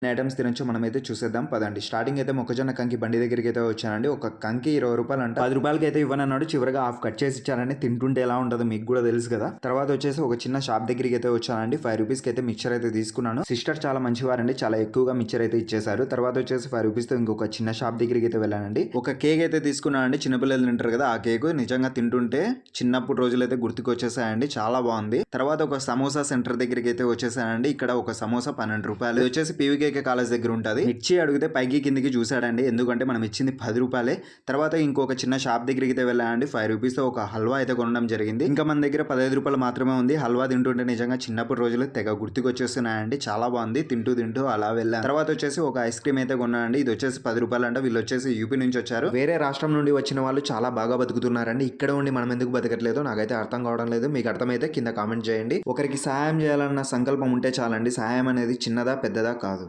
Items తినొచ్చు మనమైతే చూసేద్దాం పదండి. స్టార్టింగ్ అయితే మొక్కజొన్న కంకి బండి దగ్గరికి అయితే వచ్చానండి. ఒక కంకి ₹20 అంట. ₹10 అయితే ఇవ్వనన్నాడు. చివరిగా హాఫ్ కట్ చేసి ఇచ్చారండి. తింటుంటే ఎలా ఉంటుందో మీకు కూడా తెలుసు కదా. తర్వాత వచ్చేసి ఒక చిన్న షాప్ దగ్గరికి అయితే వచ్చానండి. ₹5 కి అయితే మిక్చర్ అయితే తీసుకున్నాను. సిస్టర్ చాలా మంచివారండి. చాలా ఎక్కువగా మిక్చర్ అయితే ఇచ్చేసారు. తర్వాత వచ్చేసి ₹5 తో ఇంకొక చిన్న షాప్ దగ్గరికి అయితే వెళ్ళానండి. ఒక కేక్ అయితే తీసుకున్నానండి. చిన్నపిల్లలు తింటారు కదా ఆ కేక్ నిజంగా తింటుంటే చిన్నప్పుడు రోజులైతే గుర్తుకు వచ్చేసాయండి. చాలా బాగుంది. తర్వాత ఒక సమోసా సెంటర్ దగ్గరికి అయితే వచ్చేసానండి. ఇక్కడ ఒక సమోసా ₹12 వచ్చేసి పీవీకే కాలేజ్ దగ్గర ఉంటుంది. మిర్చి అడిగితే పైకి కిందికి చూసాడండి. ఎందుకంటే మనం ఇచ్చింది ₹10. తర్వాత ఇంకొక చిన్న షాప్ దగ్గరికి అయితే వెళ్ళానండి. ₹5 తో ఒక హల్వా అయితే కొనడం జరిగింది. ఇంకా మన దగ్గర ₹15 మాత్రమే ఉంది. హల్వా తింటుంటే నిజంగా చిన్నప్పుడు రోజులు తెగ గుర్తుకు వచ్చేస్తున్నాయండి. చాలా బాగుంది. తింటూ అలా వెళ్ళాను. తర్వాత వచ్చేసి ఒక ఐస్ క్రీమ్ అయితే కొన్నానండి. ఇది వచ్చేసి ₹10 అంట. వీళ్ళు వచ్చేసి యూపీ నుంచి వచ్చారు. వేరే రాష్ట్రం నుండి వచ్చిన వాళ్ళు చాలా బాగా బతుకుతున్నారండి. ఇక్కడ ఉండి మనం ఎందుకు బతకట్లేదో నాకైతే అర్థం కావడం లేదు. మీకు అర్థమైతే కింద కామెంట్ చేయండి. ఒకరికి సహాయం చేయాలన్న సంకల్పం ఉంటే చాలండి. సహాయం అనేది చిన్నదా పెద్దదా కాదు.